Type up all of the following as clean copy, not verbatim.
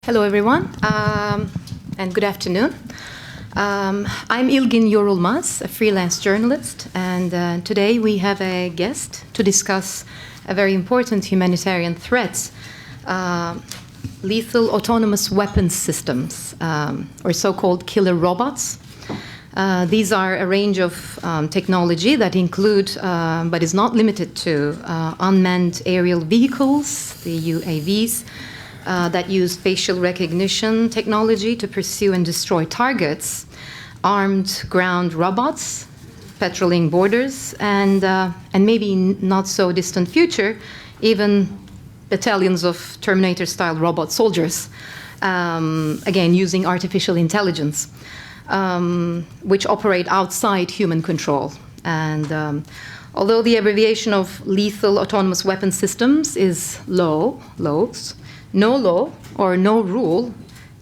Hello, everyone, and good afternoon. I'm Ilgin Yorulmaz, a freelance journalist, and today we have a guest to discuss a very important humanitarian threat, lethal autonomous weapons systems, or so-called killer robots. These are a range of technology that include, but is not limited to, unmanned aerial vehicles, the UAVs, that use facial recognition technology to pursue and destroy targets, armed ground robots patrolling borders, and maybe not so distant future, even battalions of Terminator-style robot soldiers, again using artificial intelligence, which operate outside human control. And although the abbreviation of lethal autonomous weapon systems is LAWS, no law or no rule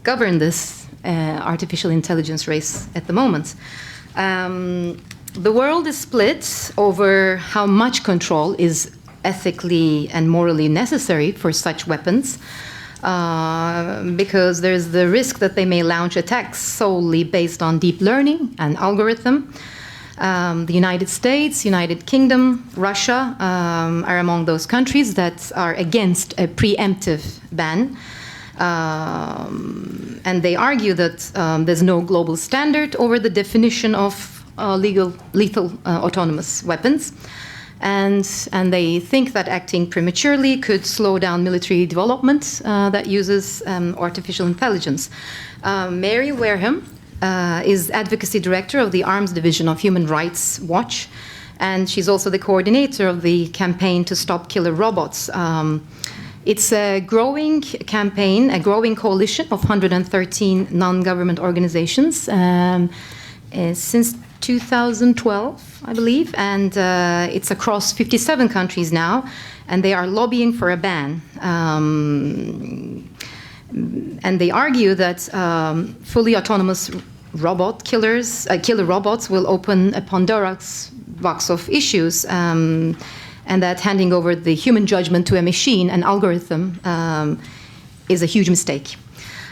govern this artificial intelligence race at the moment. The world is split over how much control is ethically and morally necessary for such weapons, because there's the risk that they may launch attacks solely based on deep learning and algorithm. The United States, United Kingdom, Russia are among those countries that are against a preemptive ban. And they argue that there's no global standard over the definition of lethal autonomous weapons. And they think that acting prematurely could slow down military development that uses artificial intelligence. Mary Wareham is Advocacy Director of the Arms Division of Human Rights Watch, and she's also the coordinator of the campaign to stop killer robots. It's a growing campaign, a growing coalition of 113 non-government organizations since 2012, I believe, and it's across 57 countries now, and they are lobbying for a ban. And they argue that fully autonomous killer robots will open a Pandora's box of issues, and that handing over the human judgment to a machine, an algorithm, is a huge mistake.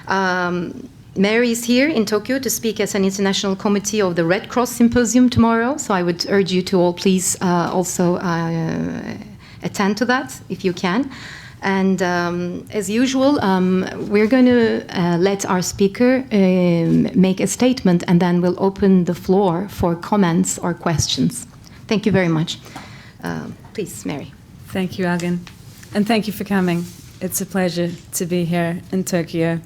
Mary is here in Tokyo to speak as an international committee of the Red Cross Symposium tomorrow, so I would urge you to all please also attend to that if you can. And as usual, we're going to let our speaker make a statement, and then we'll open the floor for comments or questions. Thank you very much. Please, Mary. Thank you, Agin. And thank you for coming. It's a pleasure to be here in Tokyo.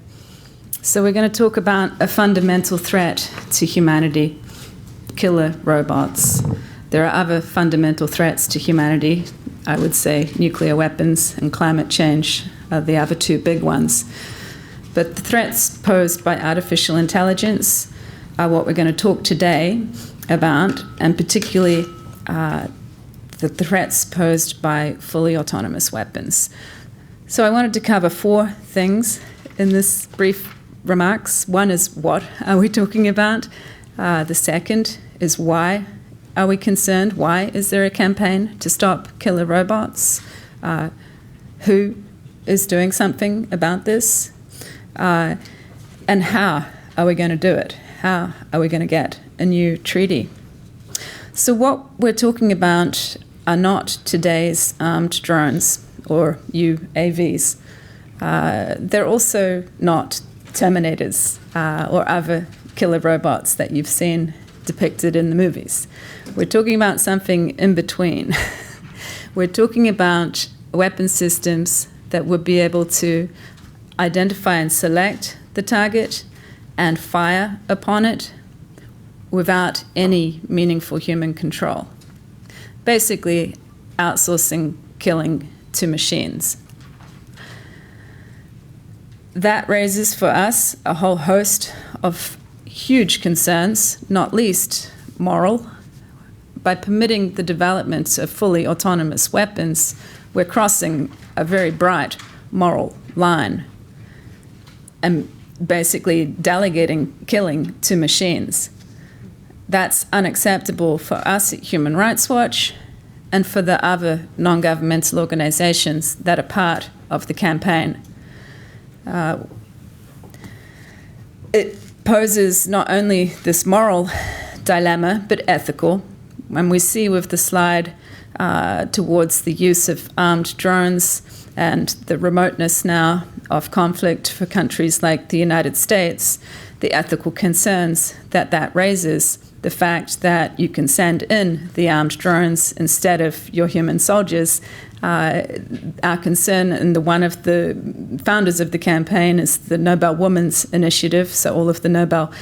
So we're going to talk about a fundamental threat to humanity, killer robots. There are other fundamental threats to humanity. I would say nuclear weapons and climate change are the other two big ones. But the threats posed by artificial intelligence are what we're going to talk today about, and particularly the threats posed by fully autonomous weapons. So I wanted to cover four things in this brief remarks. One is, what are we talking about? The second is, why are we concerned? Why is there a campaign to stop killer robots? Who is doing something about this? And how are we going to do it? How are we going to get a new treaty? So what we're talking about are not today's armed drones or UAVs. They're also not Terminators or other killer robots that you've seen depicted in the movies. We're talking about something in between. We're talking about weapon systems that would be able to identify and select the target and fire upon it without any meaningful human control. Basically, outsourcing killing to machines. That raises for us a whole host of huge concerns, not least moral. By permitting the development of fully autonomous weapons, we're crossing a very bright moral line and basically delegating killing to machines. That's unacceptable for us at Human Rights Watch and for the other non-governmental organizations that are part of the campaign. it poses not only this moral dilemma, but ethical. And we see with the slide towards the use of armed drones and the remoteness now of conflict for countries like the United States, the ethical concerns that raises, the fact that you can send in the armed drones instead of your human soldiers. Our concern, and one of the founders of the campaign is the Nobel Women's Initiative, so all of the Nobel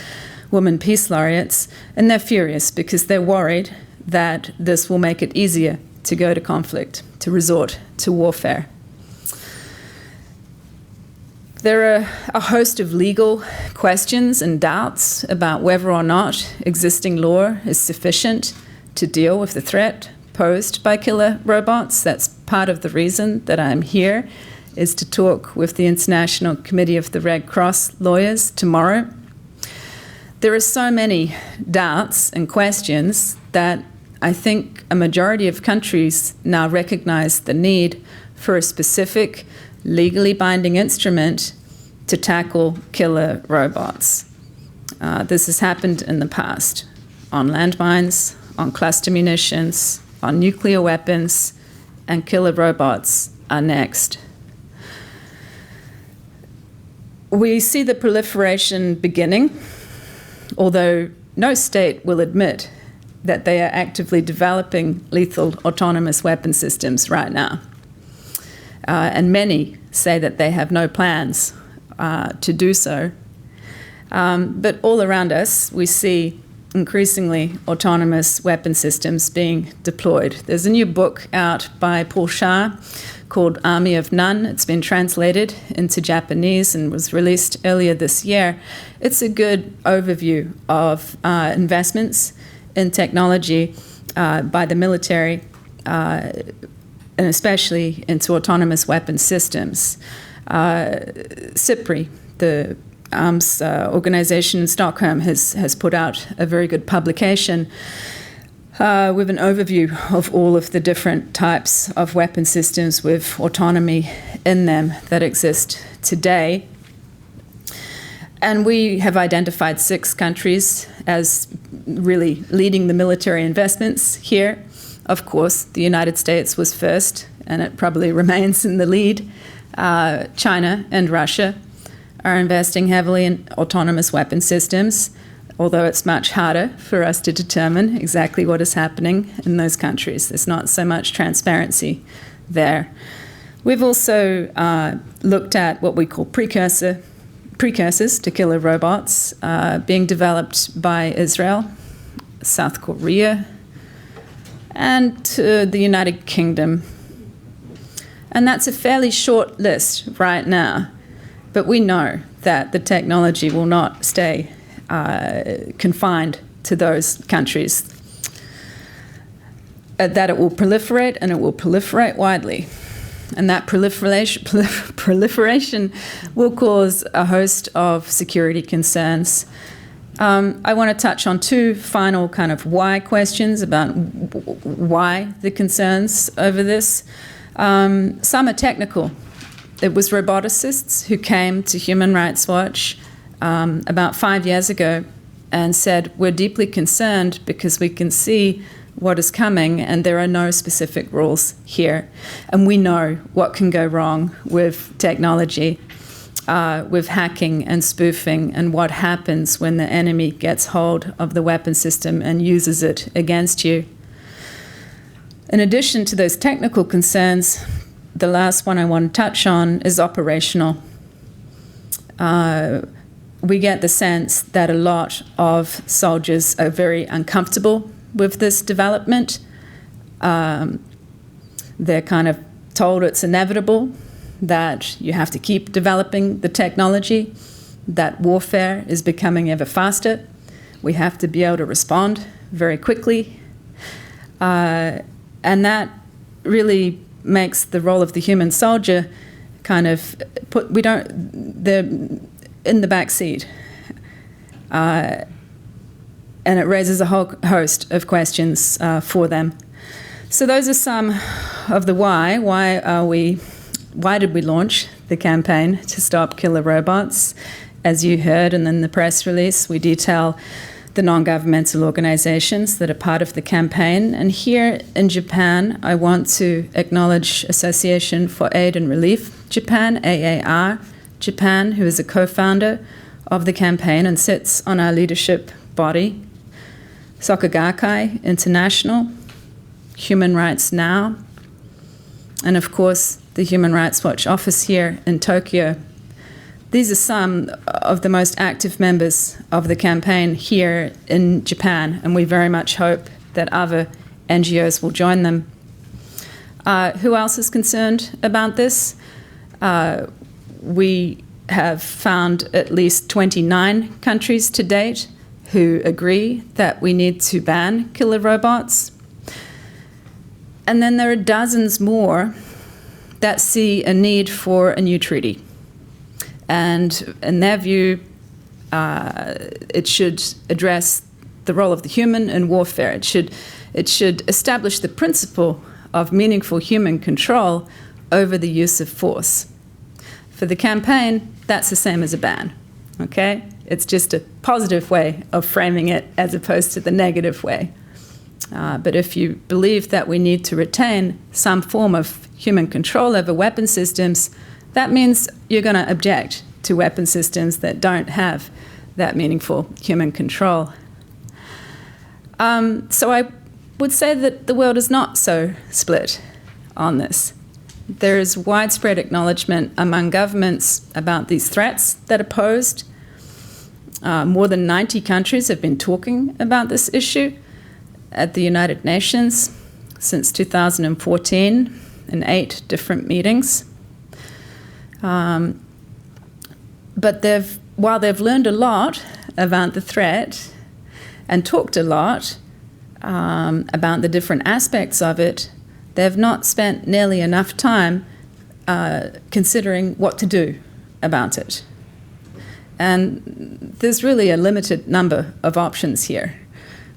Women Peace Laureates, and they're furious because they're worried that this will make it easier to go to conflict, to resort to warfare. There are a host of legal questions and doubts about whether or not existing law is sufficient to deal with the threat posed by killer robots. That's part of the reason that I'm here, is to talk with the International Committee of the Red Cross lawyers tomorrow. There are so many doubts and questions that I think a majority of countries now recognize the need for a specific legally binding instrument to tackle killer robots. This has happened in the past on landmines, on cluster munitions, on nuclear weapons, and killer robots are next. We see the proliferation beginning, although no state will admit that they are actively developing lethal autonomous weapon systems right now. And many say that they have no plans to do so. But all around us, we see increasingly autonomous weapon systems being deployed. There's a new book out by Paul Shah called Army of None. It's been translated into Japanese and was released earlier this year. It's a good overview of investments in technology by the military, and especially into autonomous weapon systems. CIPRI, the arms organization in Stockholm, has put out a very good publication with an overview of all of the different types of weapon systems with autonomy in them that exist today. And we have identified 6 countries as really leading the military investments here. Of course, the United States was first, and it probably remains in the lead. China and Russia are investing heavily in autonomous weapon systems, although it's much harder for us to determine exactly what is happening in those countries. There's not so much transparency there. We've also looked at what we call precursors to killer robots being developed by Israel, South Korea, and the United Kingdom. And that's a fairly short list right now. But we know that the technology will not stay confined to those countries, that it will proliferate, and it will proliferate widely. And that proliferation will cause a host of security concerns. I want to touch on 2 final kind of why questions about why the concerns over this. Some are technical. It was roboticists who came to Human Rights Watch about 5 years ago and said, we're deeply concerned because we can see what is coming and there are no specific rules here. And we know what can go wrong with technology, with hacking and spoofing, and what happens when the enemy gets hold of the weapon system and uses it against you. In addition to those technical concerns, the last one I want to touch on is operational. We get the sense that a lot of soldiers are very uncomfortable with this development. They're kind of told it's inevitable, that you have to keep developing the technology, that warfare is becoming ever faster. We have to be able to respond very quickly. And that really makes the role of the human soldier kind of they're in the back seat. And it raises a whole host of questions for them. So those are some of the why. Why did we launch the campaign to stop killer robots? as you heard, and in the press release, we detail the non-governmental organizations that are part of the campaign. And here in Japan, I want to acknowledge Association for Aid and Relief Japan, AAR Japan, who is a co-founder of the campaign and sits on our leadership body, Sokogakai International, Human Rights Now, and of course the Human Rights Watch office here in Tokyo. These are some of the most active members of the campaign here in Japan, and we very much hope that other NGOs will join them. Who else is concerned about this? We have found at least 29 countries to date who agree that we need to ban killer robots. And then there are dozens more that see a need for a new treaty. And in their view, it should address the role of the human in warfare. It should establish the principle of meaningful human control over the use of force. For the campaign, that's the same as a ban, okay? It's just a positive way of framing it as opposed to the negative way. But if you believe that we need to retain some form of human control over weapon systems, that means you're going to object to weapon systems that don't have that meaningful human control. So I would say that the world is not so split on this. There is widespread acknowledgement among governments about these threats that are posed. More than 90 countries have been talking about this issue at the United Nations since 2014 in 8 different meetings. But while they've learned a lot about the threat and talked a lot about the different aspects of it, they've not spent nearly enough time considering what to do about it. And there's really a limited number of options here.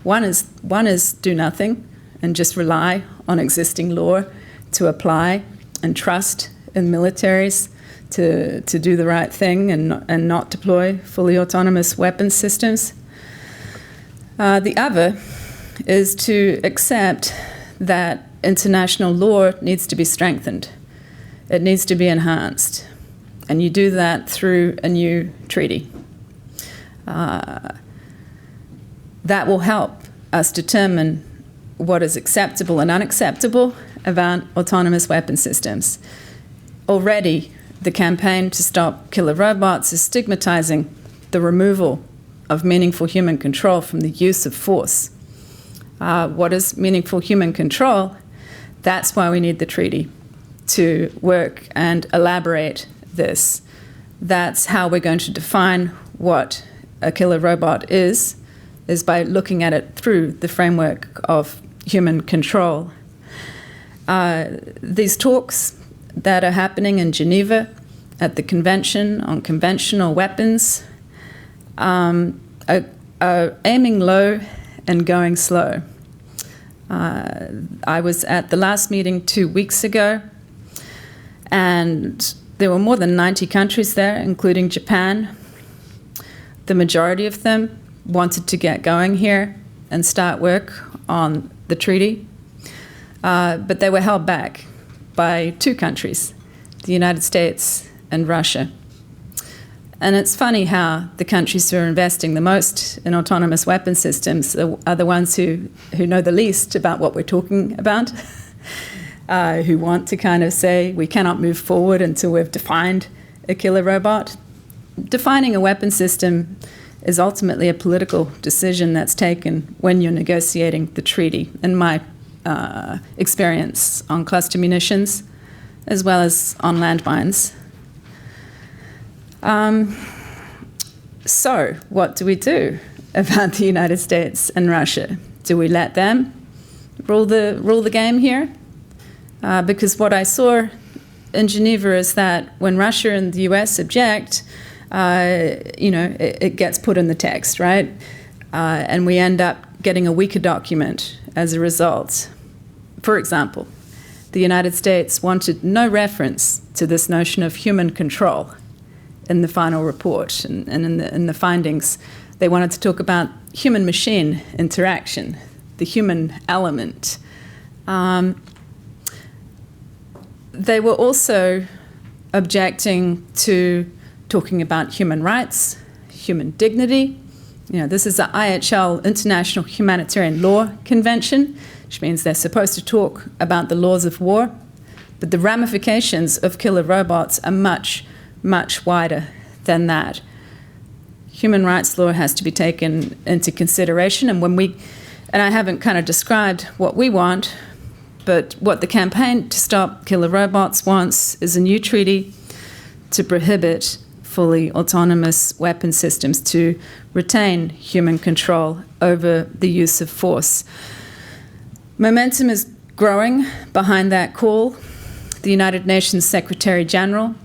One is do nothing and just rely on existing law to apply and trust in militaries to do the right thing and not deploy fully autonomous weapons systems. The other is to accept that international law needs to be strengthened. It needs to be enhanced. And you do that through a new treaty. That will help us determine what is acceptable and unacceptable about autonomous weapon systems. Already, the campaign to stop killer robots is stigmatizing the removal of meaningful human control from the use of force. What is meaningful human control? That's why we need the treaty to work and elaborate this. That's how we're going to define what a killer robot is by looking at it through the framework of human control. These talks that are happening in Geneva at the Convention on Conventional Weapons are aiming low and going slow. I was at the last meeting 2 weeks ago, and there were more than 90 countries there, including Japan. The majority of them wanted to get going here and start work on the treaty, but they were held back by 2 countries, the United States and Russia. And it's funny how the countries who are investing the most in autonomous weapon systems are the ones who know the least about what we're talking about, who want to kind of say we cannot move forward until we've defined a killer robot. Defining a weapon system is ultimately a political decision that's taken when you're negotiating the treaty, in my experience on cluster munitions, as well as on landmines. So what do we do about the United States and Russia? Do we let them rule the game here? Because what I saw in Geneva is that when Russia and the US object, it gets put in the text, right? And we end up getting a weaker document as a result. For example, the United States wanted no reference to this notion of human control in the final report and in the findings. They wanted to talk about human-machine interaction, the human element. They were also objecting to talking about human rights, human dignity. This is the IHL, International Humanitarian Law Convention, which means they're supposed to talk about the laws of war, but the ramifications of killer robots are much, much wider than that. Human rights law has to be taken into consideration, and I haven't kind of described what we want, but what the Campaign to Stop Killer Robots wants is a new treaty to prohibit fully autonomous weapon systems to retain human control over the use of force. Momentum is growing behind that call. The United Nations Secretary General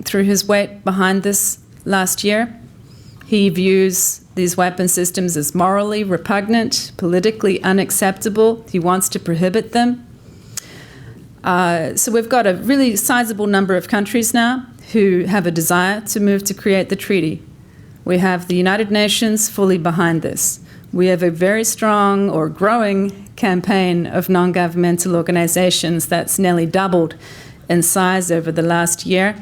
threw his weight behind this last year. He views these weapon systems as morally repugnant, politically unacceptable. He wants to prohibit them. So we've got a really sizable number of countries now who have a desire to move to create the treaty. We have the United Nations fully behind this. We have a very strong or growing campaign of non-governmental organizations that's nearly doubled in size over the last year.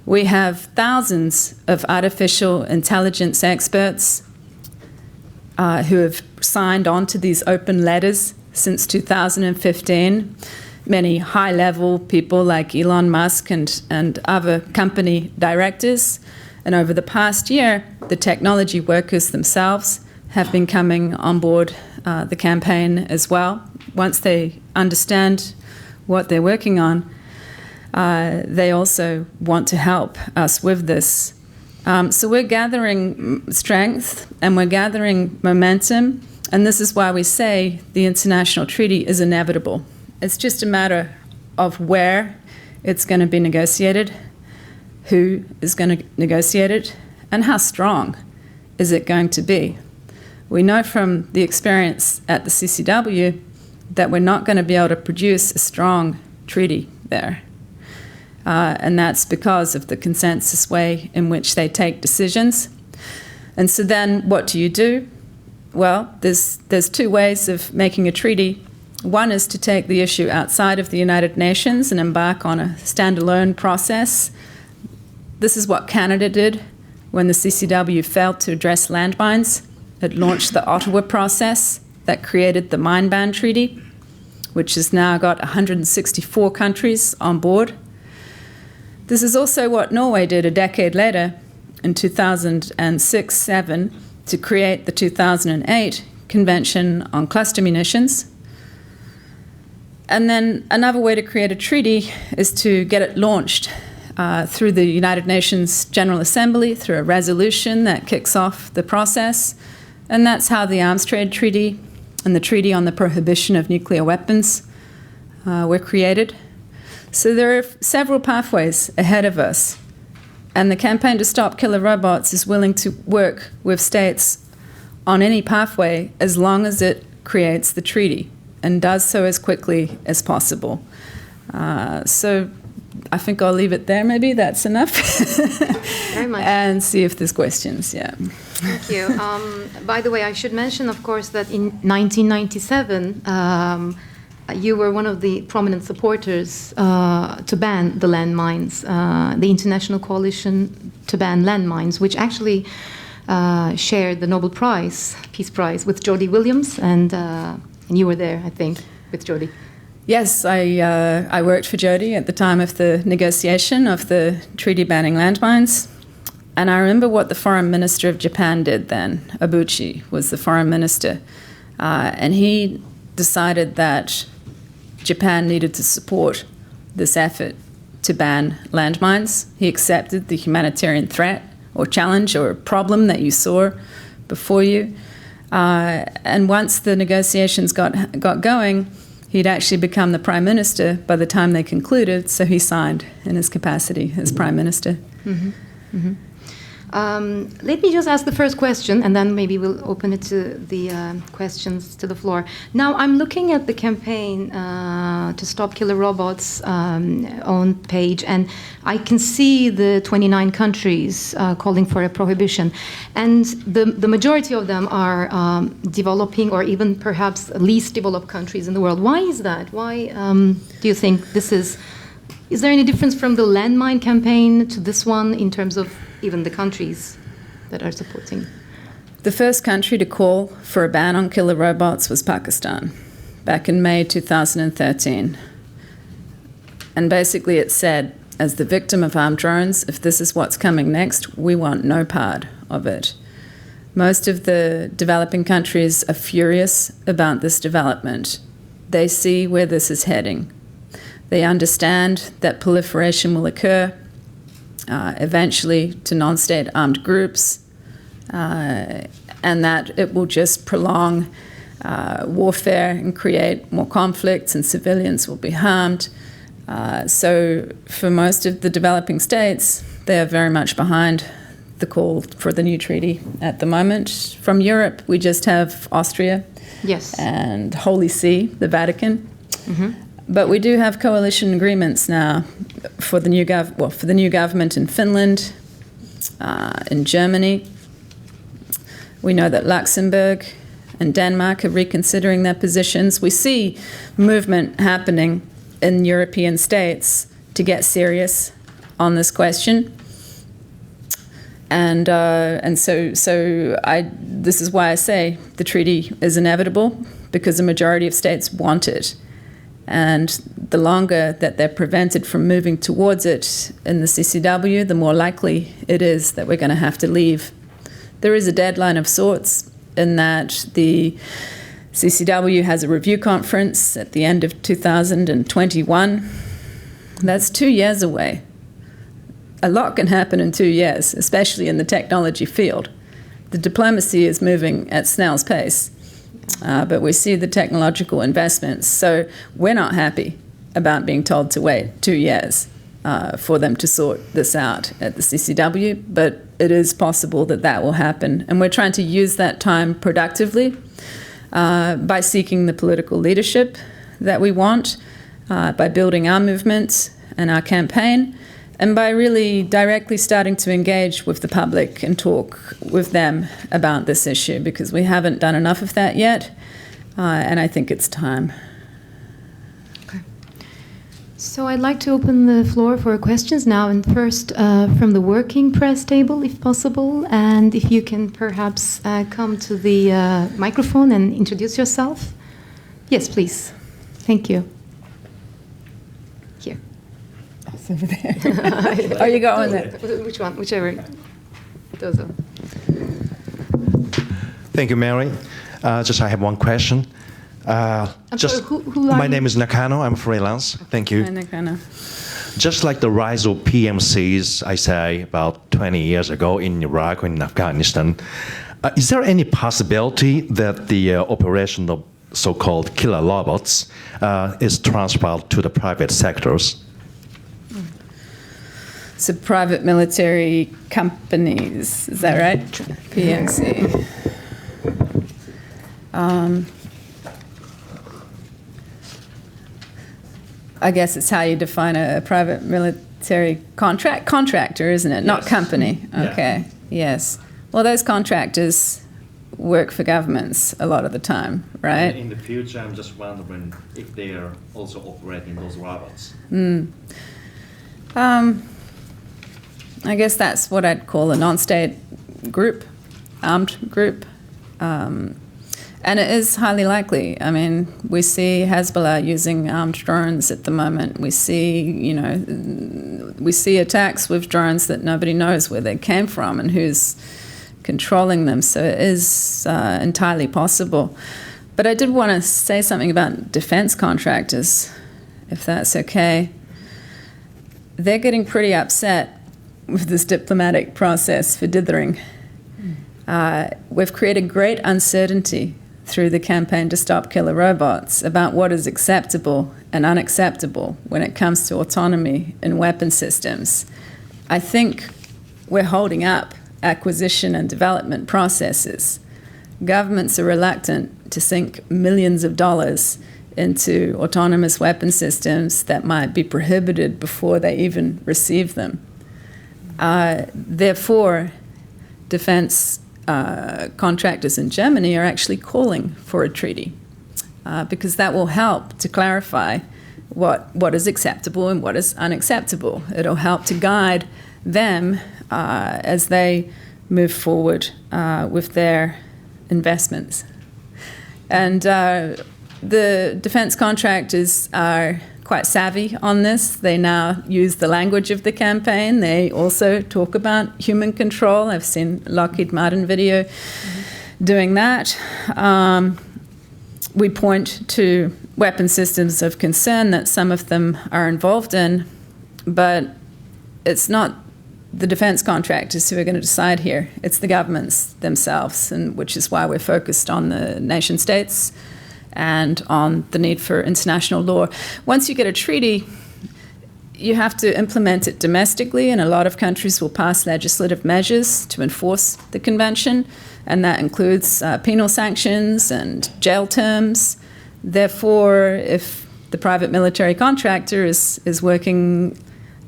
We have thousands of artificial intelligence experts who have signed on to these open letters since 2015. Many high-level people like Elon Musk and other company directors. And over the past year, the technology workers themselves have been coming on board the campaign as well. Once they understand what they're working on, they also want to help us with this. So we're gathering strength and we're gathering momentum, and this is why we say the international treaty is inevitable. It's just a matter of where it's going to be negotiated, who is going to negotiate it, and how strong is it going to be. We know from the experience at the CCW that we're not going to be able to produce a strong treaty there. And that's because of the consensus way in which they take decisions. And so then what do? Well, there's two ways of making a treaty. One is to take the issue outside of the United Nations and embark on a standalone process. This is what Canada did when the CCW failed to address landmines. It launched the Ottawa process that created the Mine Ban Treaty, which has now got 164 countries on board. This is also what Norway did a decade later, in 2006-07, to create the 2008 Convention on Cluster Munitions. And then another way to create a treaty is to get it launched through the United Nations General Assembly, through a resolution that kicks off the process. And that's how the Arms Trade Treaty and the Treaty on the Prohibition of Nuclear Weapons were created. So there are several pathways ahead of us. And the Campaign to Stop Killer Robots is willing to work with states on any pathway as long as it creates the treaty and does so as quickly as possible. So I think I'll leave it there. Maybe that's enough. Very much. And see if there's questions. Yeah. Thank you. By the way, I should mention, of course, that in 1997, you were one of the prominent supporters to ban the landmines, the International Coalition to Ban Landmines, which actually shared the Nobel Prize, Peace Prize, with Jody Williams, and you were there, I think, with Jody. Yes, I worked for Jody at the time of the negotiation of the treaty banning landmines. And I remember what the foreign minister of Japan did then. Abuchi was the foreign minister. And he decided that Japan needed to support this effort to ban landmines. He accepted the humanitarian threat or challenge or problem that you saw before you. And once the negotiations got going, he'd actually become the prime minister by the time they concluded, so he signed in his capacity as prime minister. Mm-hmm. Mm-hmm. Let me just ask the first question, and then maybe we'll open it to the questions to the floor. Now, I'm looking at the campaign to Stop Killer Robots own page, and I can see the 29 countries calling for a prohibition. And the majority of them are developing or even perhaps least developed countries in the world. Why is that? Why do you think this is? Is there any difference from the landmine campaign to this one in terms of even the countries that are supporting? The first country to call for a ban on killer robots was Pakistan back in May 2013. And basically it said, as the victim of armed drones, if this is what's coming next, we want no part of it. Most of the developing countries are furious about this development. They see where this is heading. They understand that proliferation will occur, eventually to non-state armed groups, and that it will just prolong warfare and create more conflicts, and civilians will be harmed. So for most of the developing states, they are very much behind the call for the new treaty at the moment. From Europe, we just have Austria, yes, and Holy See, the Vatican. Mm-hmm. But we do have coalition agreements now for the new government in Finland, in Germany. We know that Luxembourg and Denmark are reconsidering their positions. We see movement happening in European states to get serious on this question. And so this is why I say the treaty is inevitable, because the majority of states want it. And the longer that they're prevented from moving towards it in the CCW, the more likely it is that we're going to have to leave. There is a deadline of sorts in that the CCW has a review conference at the end of 2021. That's 2 years away. A lot can happen in 2 years, especially in the technology field. The diplomacy is moving at snail's pace. But we see the technological investments. So we're not happy about being told to wait 2 years for them to sort this out at the CCW, but it is possible that that will happen. And we're trying to use that time productively by seeking the political leadership that we want, by building our movement and our campaign, and by really directly starting to engage with the public and talk with them about this issue, because we haven't done enough of that yet, and I think it's time. Okay. So I'd like to open the floor for questions now, and first from the working press table, if possible, and if you can perhaps come to the microphone and introduce yourself. Yes, please. Thank you. Here. Over there. Oh, you got one there. Which one? Whichever. Those are. Thank you, Mary. I have one question. Sorry, who are my you? name is Nakano. I'm freelance. Thank you. Hi, Nakano. Just like the rise of PMCs, I say about 20 years ago in Iraq or in Afghanistan, is there any possibility that the operation of so-called killer robots is transferred to the private sectors? So private military companies, is that right? PMC. I guess it's how you define a private military contractor, isn't it? Not Yes. company. Okay. Yeah. Yes. Well, those contractors work for governments a lot of the time, right? In the future, I'm just wondering if they are also operating those robots. I guess that's what I'd call a non-state group, armed group. And it is highly likely. I mean, we see Hezbollah using armed drones at the moment. We see, we see attacks with drones that nobody knows where they came from and who's controlling them. So it is entirely possible. But I did want to say something about defense contractors, if that's okay. They're getting pretty upset with this diplomatic process for dithering. We've created great uncertainty through the campaign to stop killer robots about what is acceptable and unacceptable when it comes to autonomy in weapon systems. I think we're holding up acquisition and development processes. Governments are reluctant to sink millions of dollars into autonomous weapon systems that might be prohibited before they even receive them. Therefore, defense contractors in Germany are actually calling for a treaty because that will help to clarify what is acceptable and what is unacceptable. It'll help to guide them as they move forward with their investments. And the defense contractors are quite savvy on this. They now use the language of the campaign. They also talk about human control. I've seen Lockheed Martin video doing that. We point to weapon systems of concern that some of them are involved in, but it's not the defense contractors who are going to decide here. It's the governments themselves, and which is why we're focused on the nation states and on the need for international law. Once you get a treaty, you have to implement it domestically, and a lot of countries will pass legislative measures to enforce the convention, and that includes penal sanctions and jail terms. Therefore, if the private military contractor is working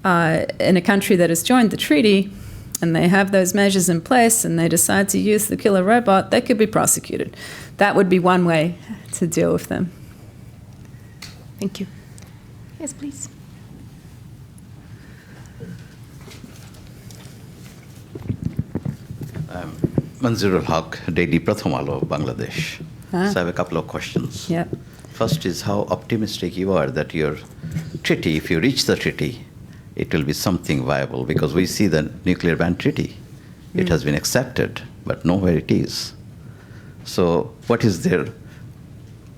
in a country that has joined the treaty, and they have those measures in place, and they decide to use the killer robot, they could be prosecuted. That would be one way to deal with them. Thank you. Yes, please. Manzurul Haq, Daily Pratham Alo, Bangladesh. So I have a couple of questions. Yep. First is how optimistic you are that your treaty, if you reach the treaty, it will be something viable, because we see the nuclear ban treaty. It has been accepted, but nowhere it is. So what is their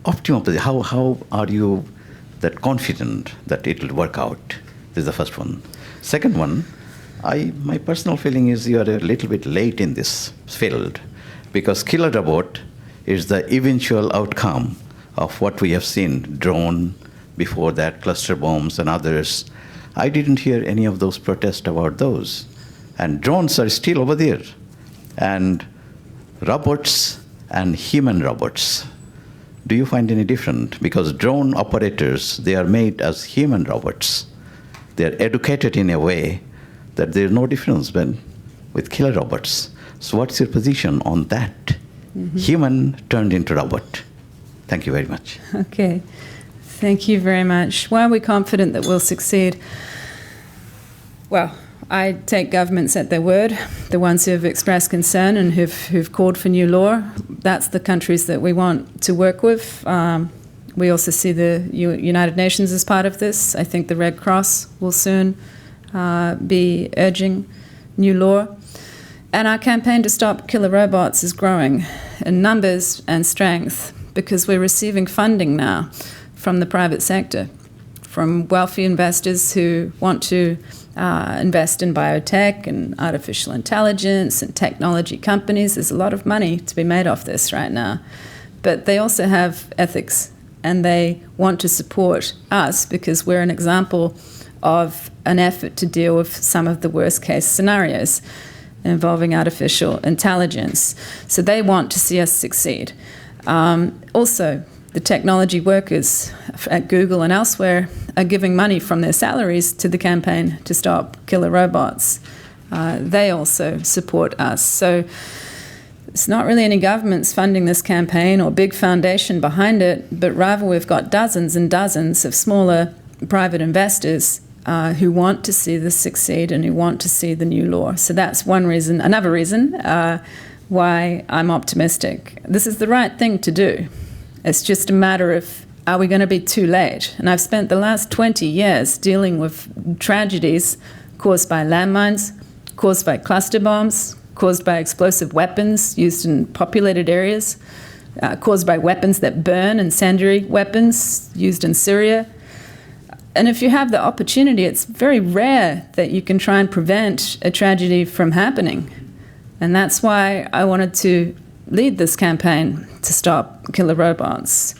optimum position? How are you that confident that it will work out? This is the first one. Second one, my personal feeling is you are a little bit late in this field, because killer robot is the eventual outcome of what we have seen, drone, before that cluster bombs and others. I didn't hear any of those protests about those. And drones are still over there. And robots and human robots, do you find any different? Because drone operators, they are made as human robots. They are educated in a way that there's no difference with killer robots. So what's your position on that? Human turned into robot. Thank you very much. Okay. Thank you very much. Why are we confident that we'll succeed? Well, I take governments at their word, the ones who have expressed concern and who've called for new law. That's the countries that we want to work with. We also see the United Nations as part of this. I think the Red Cross will soon be urging new law. And our campaign to stop killer robots is growing in numbers and strength, because we're receiving funding now from the private sector, from wealthy investors who want to invest in biotech and artificial intelligence and technology companies. There's a lot of money to be made off this right now. But they also have ethics, and they want to support us because we're an example of an effort to deal with some of the worst case scenarios involving artificial intelligence. So they want to see us succeed. Also, the technology workers at Google and elsewhere are giving money from their salaries to the campaign to stop killer robots. They also support us. So it's not really any governments funding this campaign or big foundation behind it, but rather we've got dozens and dozens of smaller private investors who want to see this succeed and who want to see the new law. So that's one reason. Another reason why I'm optimistic. This is the right thing to do. It's just a matter of, are we going to be too late? And I've spent the last 20 years dealing with tragedies caused by landmines, caused by cluster bombs, caused by explosive weapons used in populated areas, caused by weapons that burn, incendiary weapons used in Syria. And if you have the opportunity, it's very rare that you can try and prevent a tragedy from happening. And that's why I wanted to lead this campaign to stop killer robots.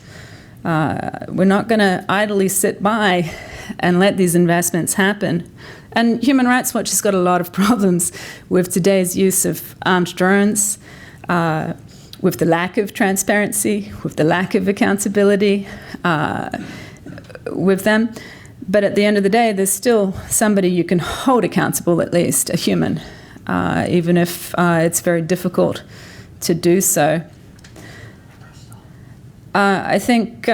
We're not going to idly sit by and let these investments happen. And Human Rights Watch has got a lot of problems with today's use of armed drones. with the lack of transparency, with the lack of accountability with them. But at the end of the day, there's still somebody you can hold accountable, at least, a human, even if it's very difficult to do so. I think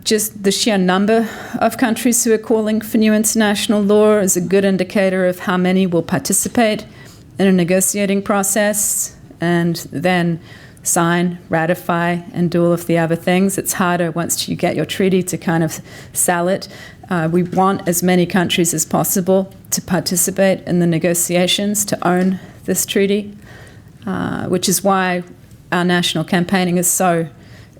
just the sheer number of countries who are calling for new international law is a good indicator of how many will participate in a negotiating process and then sign, ratify, and do all of the other things. It's harder once you get your treaty to kind of sell it. We want as many countries as possible to participate in the negotiations, to own this treaty, which is why our national campaigning is so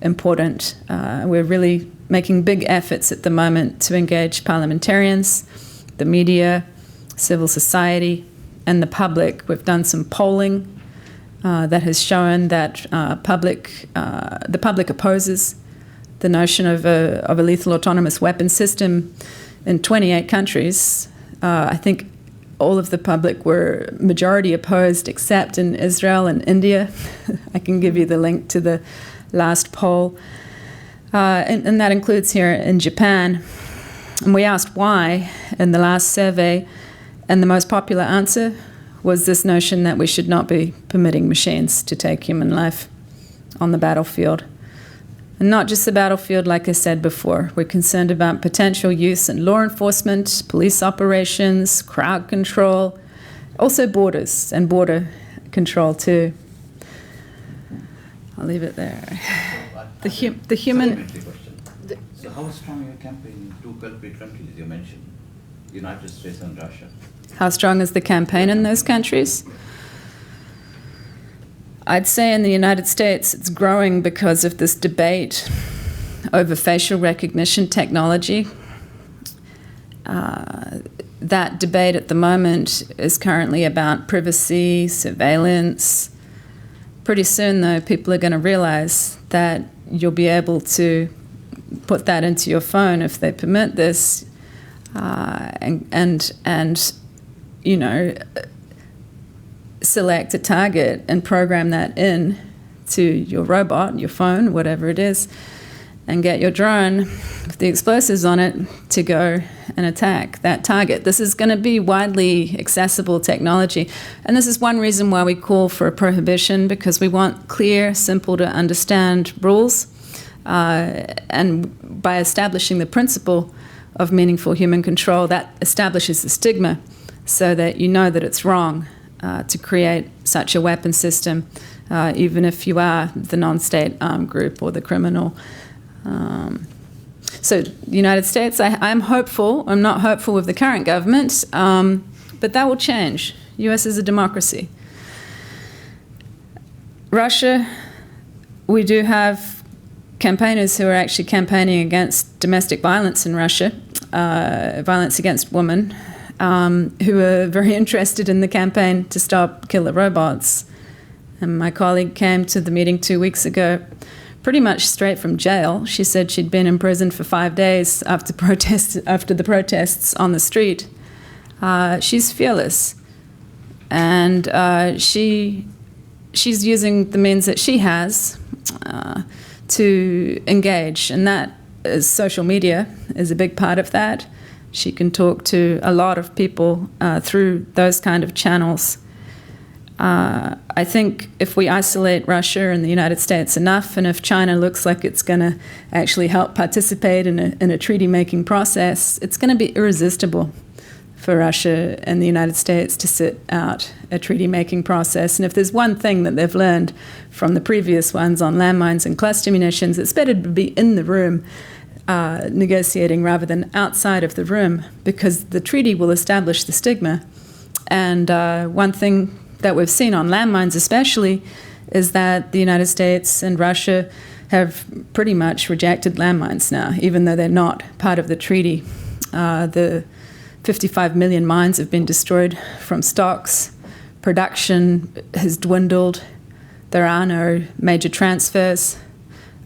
important. We're really making big efforts at the moment to engage parliamentarians, the media, civil society, and the public. We've done some polling that has shown that the public opposes the notion of a lethal autonomous weapon system in 28 countries. I think all of the public were majority opposed except in Israel and India. I can give you the link to the last poll. And that includes here in Japan. And we asked why in the last survey, and the most popular answer was this notion that we should not be permitting machines to take human life on the battlefield. And not just the battlefield, like I said before. We're concerned about potential use in law enforcement, police operations, crowd control, also borders and border control too. I'll leave it there. The human... So how strong your campaign in two culprit countries you mentioned, United States and Russia? How strong is the campaign in those countries? I'd say in the United States it's growing because of this debate over facial recognition technology. That debate at the moment is currently about privacy, surveillance. Pretty soon, though, people are going to realize that you'll be able to put that into your phone if they permit this, and you know, select a target and program that in to your robot, your phone, whatever it is, and get your drone with the explosives on it to go and attack that target. This is going to be widely accessible technology. And this is one reason why we call for a prohibition, because we want clear, simple to understand rules. And by establishing the principle of meaningful human control, that establishes the stigma so that you know that it's wrong to create such a weapon system, even if you are the non-state armed group or the criminal. So the United States, I'm hopeful. I'm not hopeful with the current government, but that will change. The US is a democracy. Russia, we do have campaigners who are actually campaigning against domestic violence in Russia, violence against women, who are very interested in the campaign to stop killer robots. And my colleague came to the meeting 2 weeks ago pretty much straight from jail. She said she'd been in prison for 5 days after the protests on the street. She's fearless, and she's using the means that she has to engage, and that is social media is a big part of that. She can talk to a lot of people through those kind of channels. I think if we isolate Russia and the United States enough, and if China looks like it's going to actually help participate in a treaty-making process, it's going to be irresistible for Russia and the United States to sit out a treaty-making process. And if there's one thing that they've learned from the previous ones on landmines and cluster munitions, it's better to be in the room negotiating rather than outside of the room, because the treaty will establish the stigma. And one thing that we've seen on landmines especially is that the United States and Russia have pretty much rejected landmines now, even though they're not part of the treaty. The 55 million mines have been destroyed from stocks. Production has dwindled. There are no major transfers.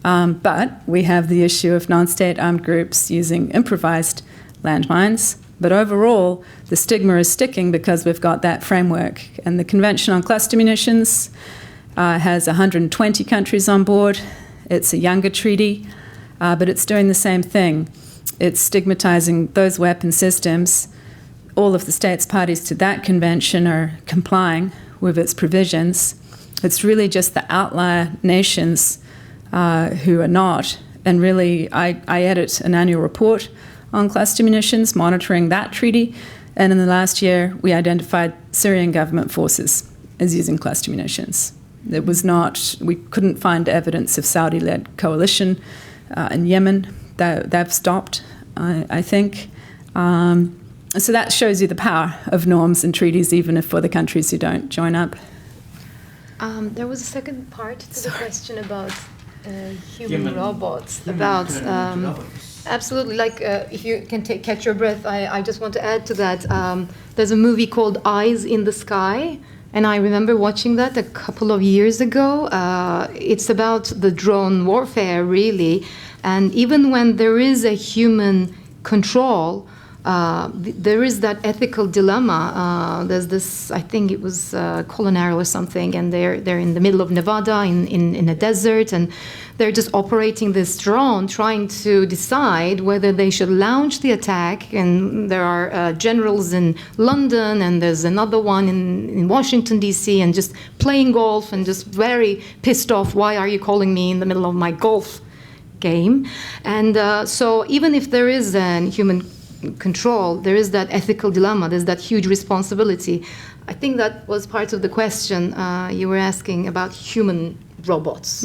But we have the issue of non-state armed groups using improvised landmines. But overall, the stigma is sticking because we've got that framework. And the Convention on Cluster Munitions has 120 countries on board. It's a younger treaty, but it's doing the same thing. It's stigmatizing those weapon systems. All of the states parties to that convention are complying with its provisions. It's really just the outlier nations who are not. And really, I edit an annual report on cluster munitions, monitoring that treaty. And in the last year, we identified Syrian government forces as using cluster munitions. It was not, we couldn't find evidence of Saudi-led coalition in Yemen. They've stopped, I think. So that shows you the power of norms and treaties, even if for the countries who don't join up. There was a second part to the question about human robots. About absolutely, like if you can catch your breath, I just want to add to that. There's a movie called Eyes in the Sky, and I remember watching that a couple of years ago. It's about the drone warfare, really, and even when there is a human control, there is that ethical dilemma. There's this, I think it was Colonel or something, and they're in the middle of Nevada in a desert, and they're just operating this drone, trying to decide whether they should launch the attack. And there are generals in London, and there's another one in Washington, D.C., and just playing golf and just very pissed off. Why are you calling me in the middle of my golf game? And so even if there is a human control, there is that ethical dilemma, there's that huge responsibility. I think that was part of the question you were asking about human robots.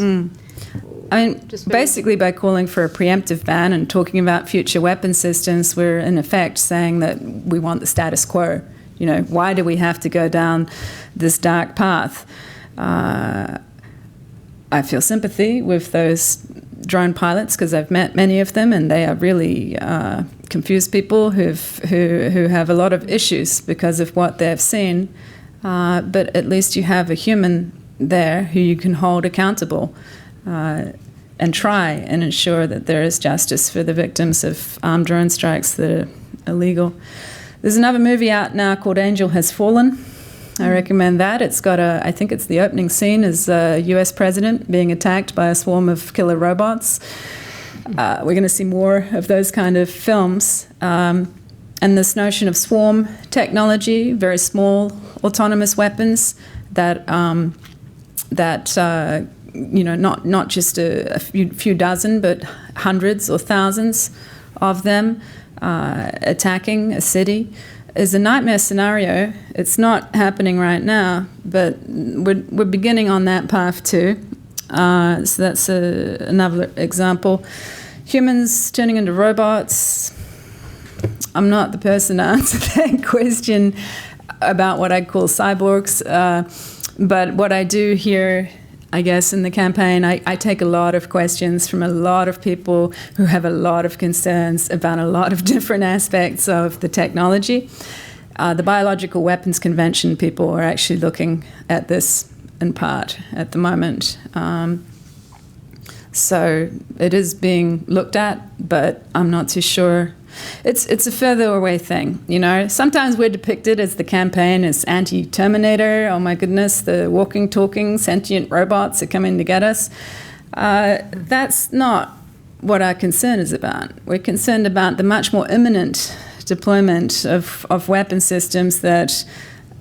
I mean, basically by calling for a preemptive ban and talking about future weapon systems, we're in effect saying that we want the status quo. You know, why do we have to go down this dark path? I feel sympathy with those drone pilots because I've met many of them, and they are really confused people who have a lot of issues because of what they've seen. But at least you have a human there who you can hold accountable and try and ensure that there is justice for the victims of armed drone strikes that are illegal. There's another movie out now called Angel Has Fallen. I recommend that. It's got I think it's the opening scene is a US president being attacked by a swarm of killer robots. We're going to see more of those kind of films. And this notion of swarm technology, very small autonomous weapons that you know, not just a few dozen, but hundreds or thousands of them attacking a city, is a nightmare scenario. It's not happening right now, but we're beginning on that path too. So that's another example. Humans turning into robots. I'm not the person to answer that question about what I call cyborgs, but what I do hear, I guess, in the campaign, I take a lot of questions from a lot of people who have a lot of concerns about a lot of different aspects of the technology. The Biological Weapons Convention people are actually looking at this in part at the moment. So it is being looked at, but I'm not too sure. It's a further away thing, you know. Sometimes we're depicted as the campaign as anti-Terminator. Oh my goodness, the walking, talking, sentient robots are coming to get us. That's not what our concern is about. We're concerned about the much more imminent deployment of weapon systems that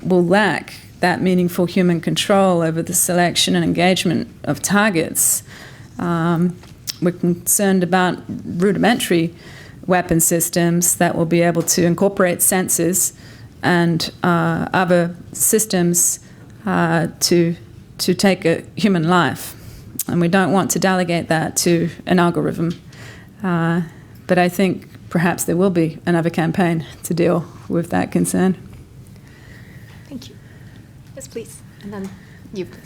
will lack that meaningful human control over the selection and engagement of targets. We're concerned about rudimentary weapon systems that will be able to incorporate sensors and other systems to take a human life. And we don't want to delegate that to an algorithm. But I think perhaps there will be another campaign to deal with that concern. Thank you. Yes, please. And then you, please.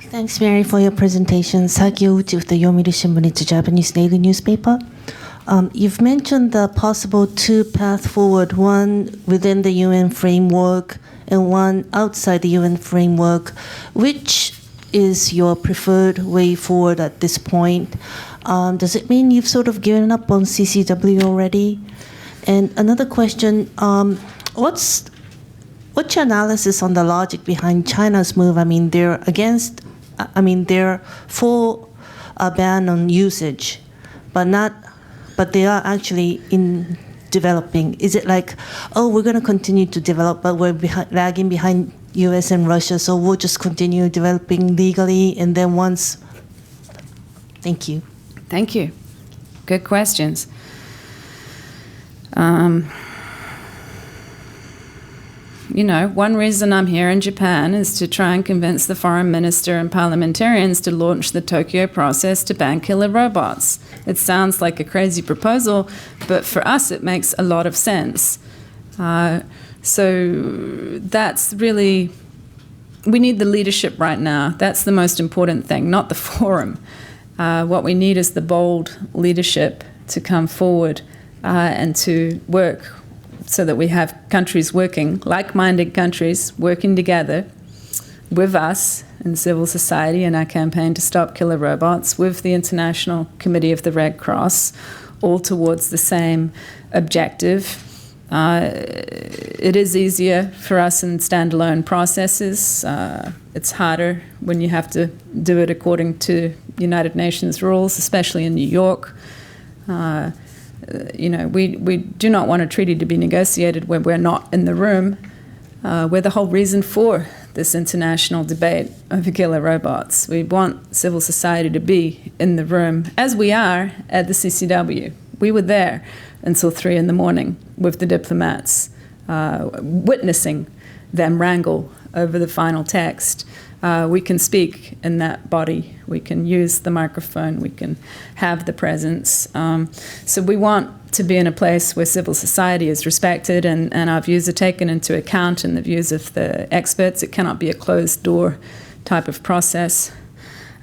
Thanks, Mary, for your presentation. Sakio Uchi with the Yomiuri Shimbun, it's a Japanese daily newspaper. You've mentioned the possible two paths forward, one within the UN framework and one outside the UN framework. Which is your preferred way forward at this point? Does it mean you've sort of given up on CCW already? And another question, what's your analysis on the logic behind China's move? I mean, they're for a ban on usage, but they are actually in developing. Is it like, oh, we're going to continue to develop, but we're lagging behind US and Russia, so we'll just continue developing legally, and then once... Thank you. Thank you. Good questions. One reason I'm here in Japan is to try and convince the foreign minister and parliamentarians to launch the Tokyo process to ban killer robots. It sounds like a crazy proposal, but for us it makes a lot of sense. So that's really, we need the leadership right now. That's the most important thing, not the forum. What we need is the bold leadership to come forward and to work so that we have countries working, like-minded countries, working together with us in civil society in our campaign to stop killer robots, with the International Committee of the Red Cross, all towards the same objective. It is easier for us in standalone processes. It's harder when you have to do it according to United Nations rules, especially in New York. We do not want a treaty to be negotiated when we're not in the room. We're the whole reason for this international debate over killer robots. We want civil society to be in the room, as we are at the CCW. We were there until 3 a.m. with the diplomats, witnessing them wrangle over the final text. We can speak in that body. We can use the microphone. We can have the presence. So we want to be in a place where civil society is respected and our views are taken into account and the views of the experts. It cannot be a closed-door type of process.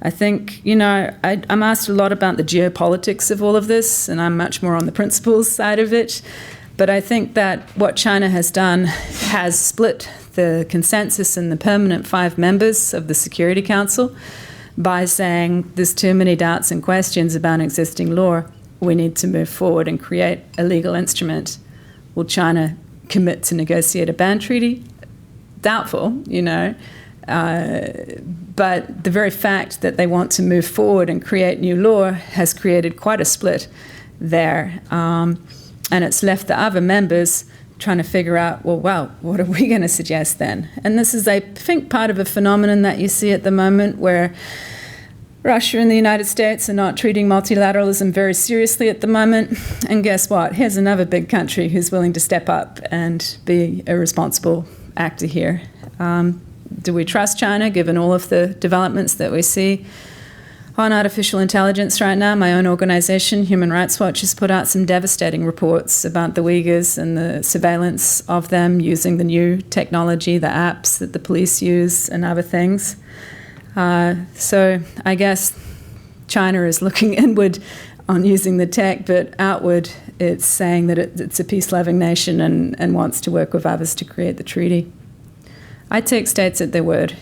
I think, I'm asked a lot about the geopolitics of all of this, and I'm much more on the principles side of it. But I think that what China has done has split the consensus and the permanent 5 members of the Security Council by saying there's too many doubts and questions about existing law. We need to move forward and create a legal instrument. Will China commit to negotiate a ban treaty? Doubtful, but the very fact that they want to move forward and create new law has created quite a split there. And it's left the other members trying to figure out, what are we going to suggest then? And this is, I think, part of a phenomenon that you see at the moment where Russia and the United States are not treating multilateralism very seriously at the moment. And guess what? Here's another big country who's willing to step up and be a responsible actor here. Do we trust China, given all of the developments that we see on artificial intelligence right now? My own organization, Human Rights Watch, has put out some devastating reports about the Uyghurs and the surveillance of them using the new technology, the apps that the police use and other things. So I guess China is looking inward on using the tech, but outward it's saying that it's a peace-loving nation and wants to work with others to create the treaty. I take states at their word.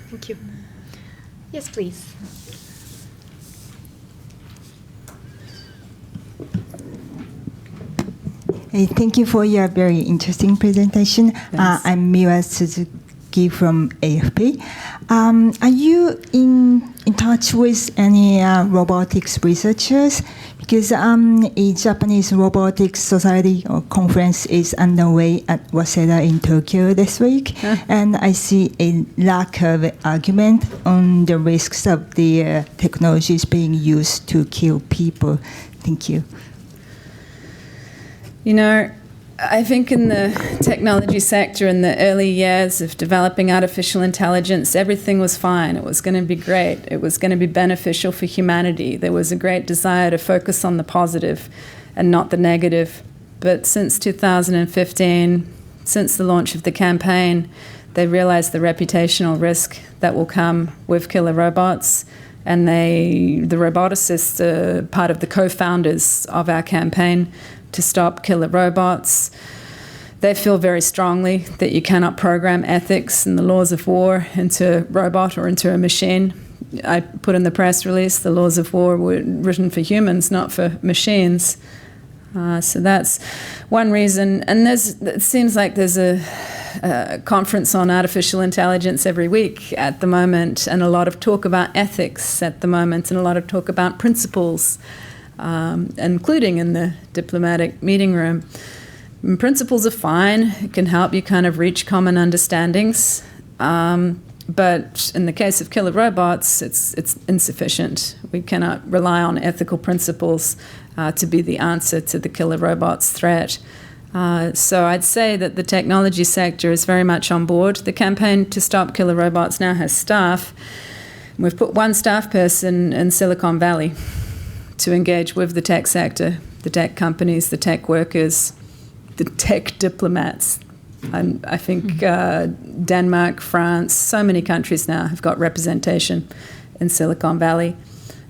Thank you. Yes, please. Hey, thank you for your very interesting presentation. I'm Miwa Suzuki from AFP. Are you in touch with any robotics researchers? Because a Japanese Robotics Society or conference is underway at Waseda in Tokyo this week, and I see a lack of argument on the risks of the technologies being used to kill people. Thank you. I think in the technology sector in the early years of developing artificial intelligence, everything was fine. It was going to be great. It was going to be beneficial for humanity. There was a great desire to focus on the positive and not the negative. But since 2015, since the launch of the campaign, they realized the reputational risk that will come with killer robots. And the roboticists are part of the co-founders of our campaign to stop killer robots. They feel very strongly that you cannot program ethics and the laws of war into a robot or into a machine. I put in the press release the laws of war were written for humans, not for machines. So that's one reason. And it seems like there's a conference on artificial intelligence every week at the moment, and a lot of talk about ethics at the moment, and a lot of talk about principles, including in the diplomatic meeting room. And principles are fine. It can help you kind of reach common understandings. But in the case of killer robots, it's insufficient. We cannot rely on ethical principles to be the answer to the killer robots threat. So I'd say that the technology sector is very much on board. The campaign to stop killer robots now has staff. We've put one staff person in Silicon Valley to engage with the tech sector, the tech companies, the tech workers, the tech diplomats. And I think Denmark, France, so many countries now have got representation in Silicon Valley.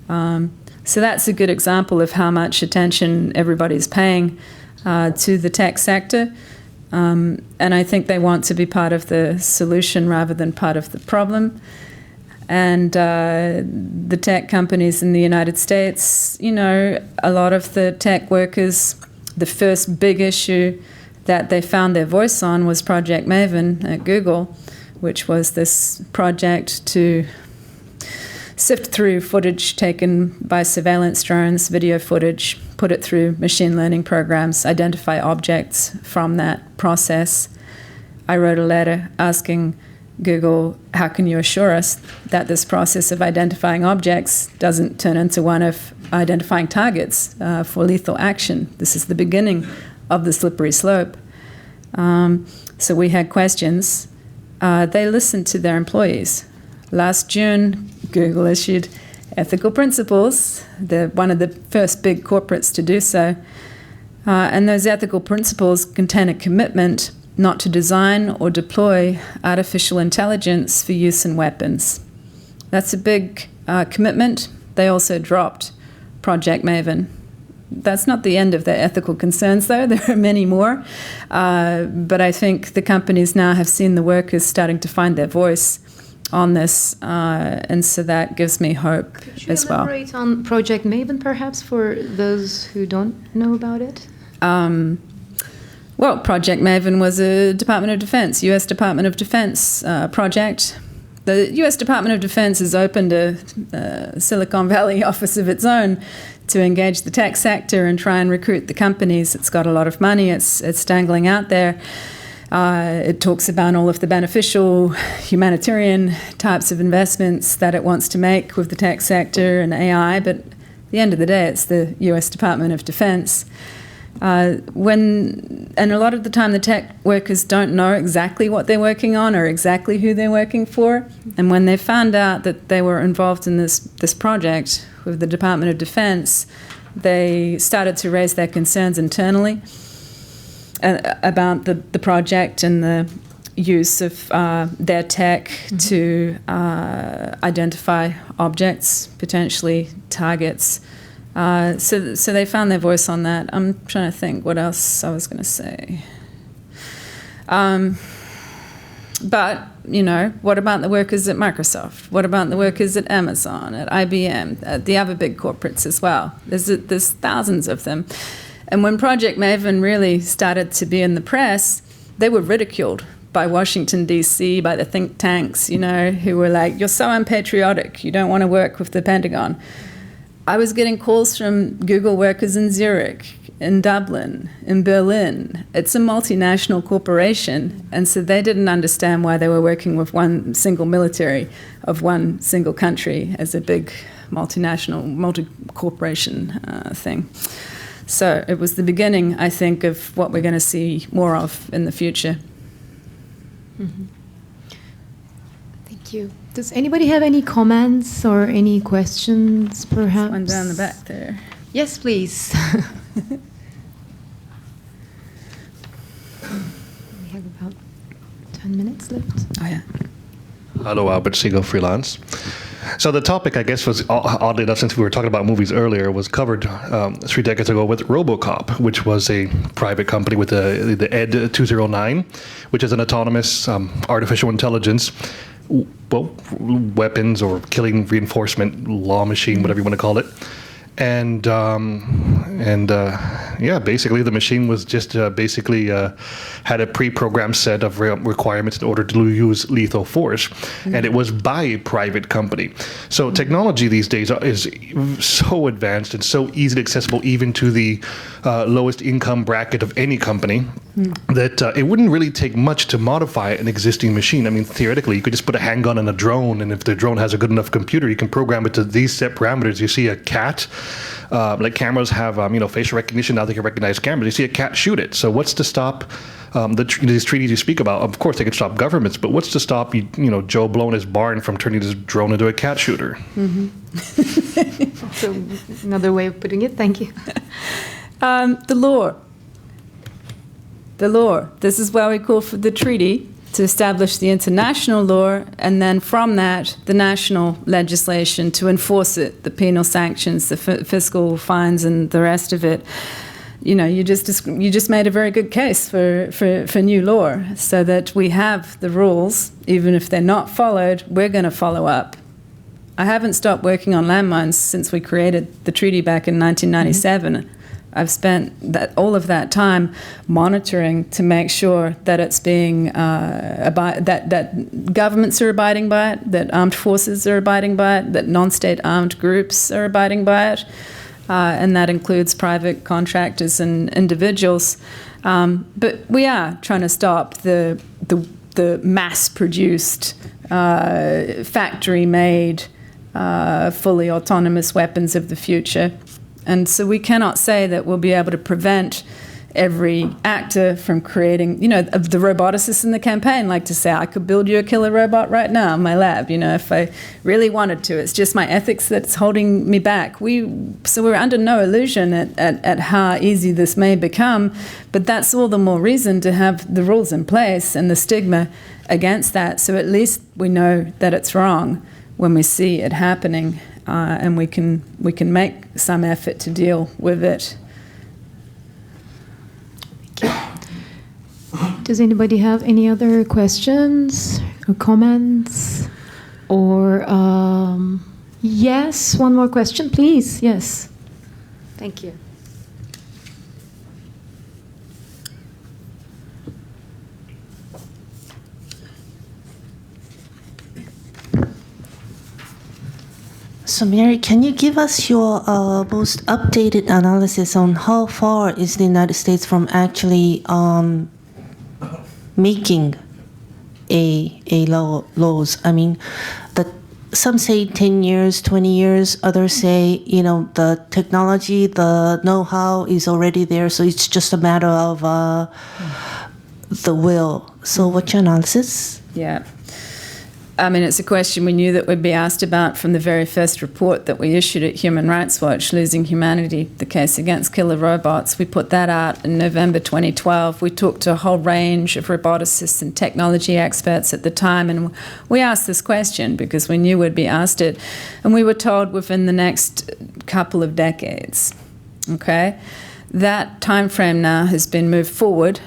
So that's a good example of how much attention everybody's paying to the tech sector. And I think they want to be part of the solution rather than part of the problem. And the tech companies in the United States, you know, a lot of the tech workers, the first big issue that they found their voice on was Project Maven at Google, which was this project to sift through footage taken by surveillance drones, video footage, put it through machine learning programs, identify objects from that process. I wrote a letter asking Google, how can you assure us that this process of identifying objects doesn't turn into one of identifying targets for lethal action? This is the beginning of the slippery slope. So we had questions. They listened to their employees. Last June, Google issued ethical principles. They're one of the first big corporates to do so. And those ethical principles contain a commitment not to design or deploy artificial intelligence for use in weapons. That's a big commitment. They also dropped Project Maven. That's not the end of their ethical concerns, though. There are many more. But I think the companies now have seen the workers starting to find their voice on this, and so that gives me hope as well. Could you elaborate on Project Maven, perhaps, for those who don't know about it? Well, Project Maven was a Department of Defense, U.S. Department of Defense project. The U.S. Department of Defense has opened a Silicon Valley office of its own to engage the tech sector and try and recruit the companies. It's got a lot of money. It's dangling out there. It talks about all of the beneficial humanitarian types of investments that it wants to make with the tech sector and AI, but at the end of the day, it's the U.S. Department of Defense. And a lot of the time the tech workers don't know exactly what they're working on or exactly who they're working for. And when they found out that they were involved in this project with the Department of Defense, they started to raise their concerns internally about the project and the use of their tech to identify objects, potentially targets. So they found their voice on that. I'm trying to think what else I was going to say. But, you know, what about the workers at Microsoft? What about the workers at Amazon, at IBM, at the other big corporates as well? There's thousands of them. And when Project Maven really started to be in the press, they were ridiculed by Washington, D.C., by the think tanks, you know, who were like, you're so unpatriotic, you don't want to work with the Pentagon. I was getting calls from Google workers in Zurich, in Dublin, in Berlin. It's a multinational corporation, and so they didn't understand why they were working with one single military of one single country as a big multinational, multi-corporation thing. So it was the beginning, I think, of what we're going to see more of in the future. Mm-hmm. Thank you. Does anybody have any comments or any questions, perhaps? One down the back there. Yes, please. We have about 10 minutes left. Oh, yeah. Hallo, Arbeitstiger Freelance. So the topic, I guess, was oddly enough, since we were talking about movies earlier, was covered 3 decades ago with RoboCop, which was a private company with the Ed 209, which is an autonomous artificial intelligence, weapons or killing reinforcement law machine, whatever you want to call it. And basically the machine was just had a pre-programmed set of requirements in order to use lethal force, and it was by a private company. So technology these days is so advanced and so easily accessible even to the lowest income bracket of any company that it wouldn't really take much to modify an existing machine. I mean, theoretically, you could just put a handgun in a drone, and if the drone has a good enough computer, you can program it to these set parameters. You see a cat, like cameras have, facial recognition. Now they can recognize cameras. You see a cat, shoot it. So what's to stop these treaties you speak about? Of course, they can stop governments, but what's to stop Joe blowing his barn from turning his drone into a cat shooter? So another way of putting it. Thank you. The law. This is why we call for the treaty, to establish the international law, and then from that, the national legislation to enforce it, the penal sanctions, the fiscal fines, and the rest of it. You just made a very good case for new law, so that we have the rules, even if they're not followed, we're going to follow up. I haven't stopped working on landmines since we created the treaty back in 1997. I've spent all of that time monitoring to make sure that it's being that governments are abiding by it, that armed forces are abiding by it, that non-state armed groups are abiding by it, and that includes private contractors and individuals. But we are trying to stop the mass-produced, factory-made, fully autonomous weapons of the future. And so we cannot say that we'll be able to prevent every actor from creating, the roboticists in the campaign like to say, I could build you a killer robot right now in my lab, if I really wanted to. It's just my ethics that's holding me back. So we're under no illusion at how easy this may become, but that's all the more reason to have the rules in place and the stigma against that, so at least we know that it's wrong when we see it happening. And we can make some effort to deal with it. Does anybody have any other questions or comments? Or yes, one more question, please. Yes. Thank you. So, Mary, can you give us your most updated analysis on how far is the United States from actually making laws? I mean, some say 10 years, 20 years. Others say, the technology, the know-how is already there, so it's just a matter of the will. So what's your analysis? Yeah. I mean, it's a question we knew that we'd be asked about from the very first report that we issued at Human Rights Watch, Losing Humanity, the case against killer robots. We put that out in November 2012. We talked to a whole range of roboticists and technology experts at the time, and we asked this question because we knew we'd be asked it. And we were told within the next couple of decades. Okay? That time frame now has been moved forward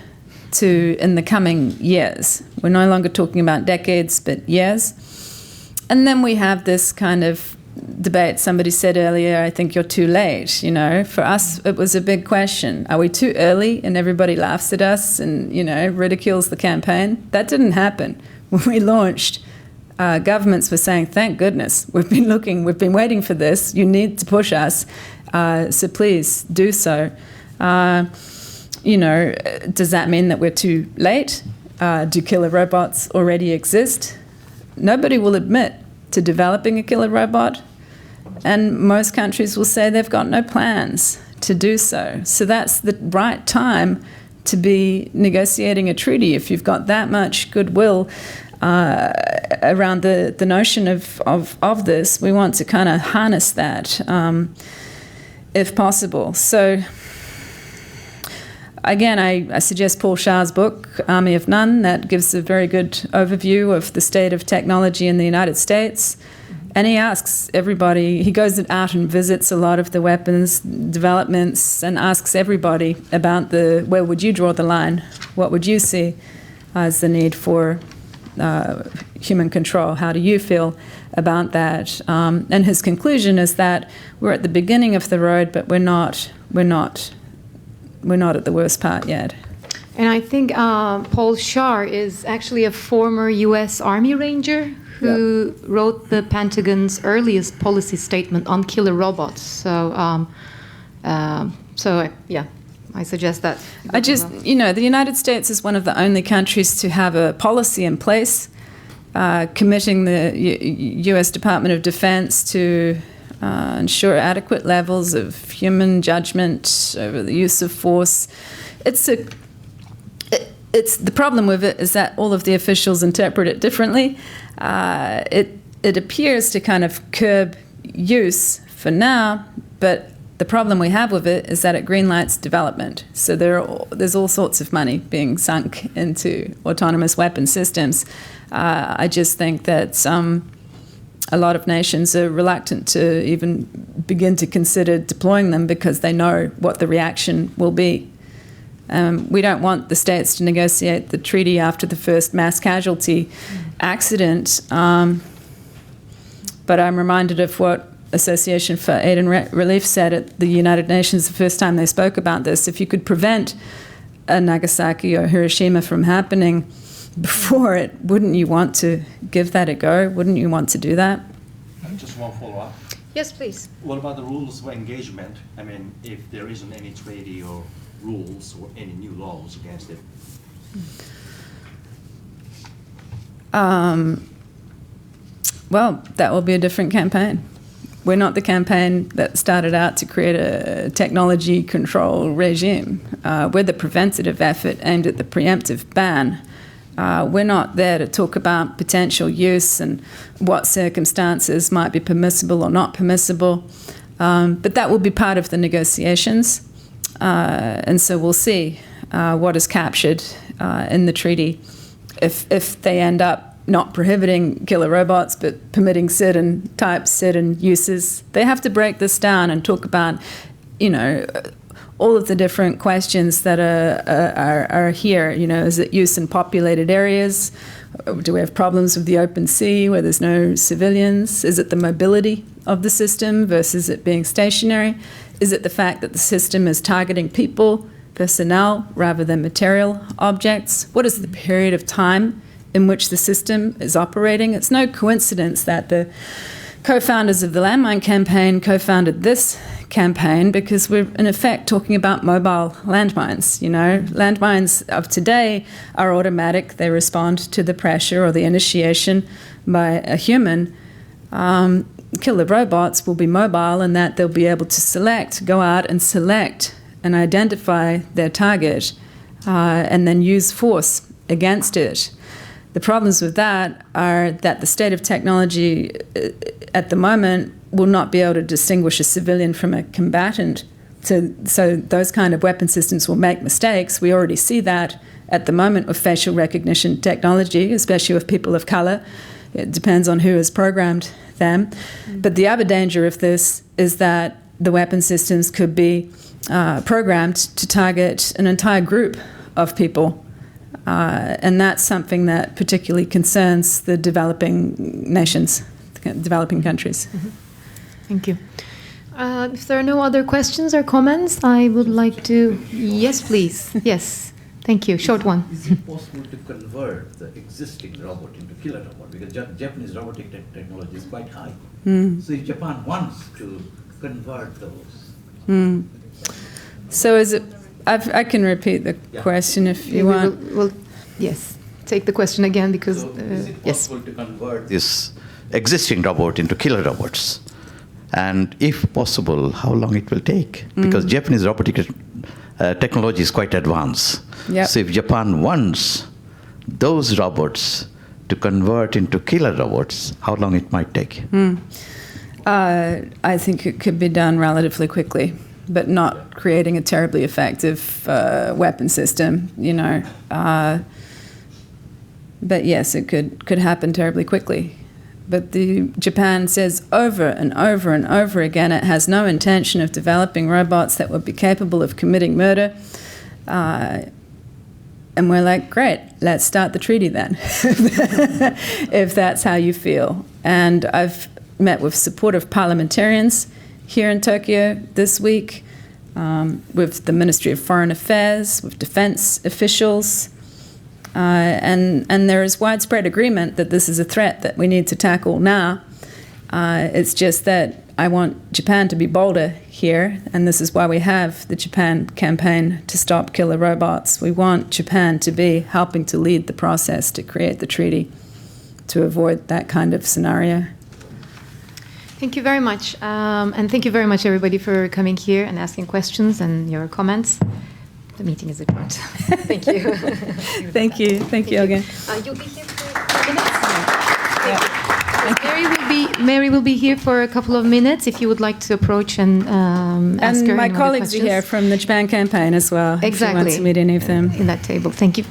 to in the coming years. We're no longer talking about decades, but years. And then we have this kind of debate. Somebody said earlier, I think you're too late. For us, it was a big question. Are we too early? And everybody laughs at us and, ridicules the campaign. That didn't happen. When we launched, governments were saying, thank goodness, we've been waiting for this. You need to push us. So please do so. Does that mean that we're too late? Do killer robots already exist? Nobody will admit to developing a killer robot, and most countries will say they've got no plans to do so. So that's the right time to be negotiating a treaty if you've got that much goodwill around the notion of this. We want to kind of harness that if possible. So again, I suggest Paul Shah's book, Army of None, that gives a very good overview of the state of technology in the United States And he asks everybody, he goes out and visits a lot of the weapons developments and asks everybody about where would you draw the line? What would you see as the need for human control? How do you feel about that? And his conclusion is that we're at the beginning of the road, but we're not at the worst part yet. And I think Paul Scharr is actually a former U.S. Army Ranger who wrote the Pentagon's earliest policy statement on killer robots. So, I suggest that. The United States is one of the only countries to have a policy in place committing the U.S. Department of Defense to ensure adequate levels of human judgment over the use of force. It's the problem with it is that all of the officials interpret it differently. It appears to kind of curb use for now, but the problem we have with it is that it greenlights development. So there's all sorts of money being sunk into autonomous weapon systems. I just think that a lot of nations are reluctant to even begin to consider deploying them because they know what the reaction will be. We don't want the states to negotiate the treaty after the first mass casualty accident. But I'm reminded of what Association for Aid and Relief said at the United Nations the first time they spoke about this. If you could prevent a Nagasaki or Hiroshima from happening before it, wouldn't you want to give that a go? Wouldn't you want to do that? Just one follow-up. Yes, please. What about the rules of engagement? I mean, if there isn't any treaty or rules or any new laws against it? Well, that will be a different campaign. We're not the campaign that started out to create a technology control regime. We're the preventative effort aimed at the preemptive ban. We're not there to talk about potential use and what circumstances might be permissible or not permissible. But that will be part of the negotiations. And so we'll see what is captured in the treaty. If they end up not prohibiting killer robots, but permitting certain types, certain uses, they have to break this down and talk about, all of the different questions that are here. Is it use in populated areas? Do we have problems with the open sea where there's no civilians? Is it the mobility of the system versus it being stationary? Is it the fact that the system is targeting people, personnel, rather than material objects? What is the period of time in which the system is operating? It's no coincidence that the co-founders of the landmine campaign co-founded this campaign because we're in effect talking about mobile landmines. Landmines of today are automatic. They respond to the pressure or the initiation by a human. Killer robots will be mobile in that they'll be able to go out and select and identify their target and then use force against it. The problems with that are that the state of technology at the moment will not be able to distinguish a civilian from a combatant. So those kind of weapon systems will make mistakes. We already see that at the moment with facial recognition technology, especially with people of color. It depends on who has programmed them. But the other danger of this is that the weapon systems could be programmed to target an entire group of people. And that's something that particularly concerns the developing nations, developing countries. Mm-hmm. Thank you. If there are no other questions or comments, I would like to... Yes, please. Yes. Thank you. Short one. Is it possible to convert the existing robot into killer robot? Because Japanese robotic technology is quite high. So if Japan wants to convert those... So is it... I can repeat the question if you want. We'll yes, take the question again because... So is it possible to convert this existing robot into killer robots? And if possible, how long it will take? Because Japanese robotic technology is quite advanced. Yep. So if Japan wants those robots to convert into killer robots, how long it might take? I think it could be done relatively quickly, but not creating a terribly effective weapon system, But yes, it could happen terribly quickly. but Japan says over and over and over again it has no intention of developing robots that would be capable of committing murder. And we're like, great, let's start the treaty then, if that's how you feel. And I've met with supportive parliamentarians here in Tokyo this week, with the Ministry of Foreign Affairs, with defense officials, and there is widespread agreement that this is a threat that we need to tackle now. It's just that I want Japan to be bolder here, and this is why we have the Japan campaign to stop killer robots. We want Japan to be helping to lead the process to create the treaty to avoid that kind of scenario. Thank you very much. And thank you very much, everybody, for coming here and asking questions and your comments. The meeting is adjourned. Thank you. Thank you. Thank you again. You'll be here for 10 minutes? Thank you. Mary will be here for a couple of minutes if you would like to approach and ask her. And my colleagues are here from the Japan campaign as well. Exactly. If you want to meet any of them. In that table. Thank you.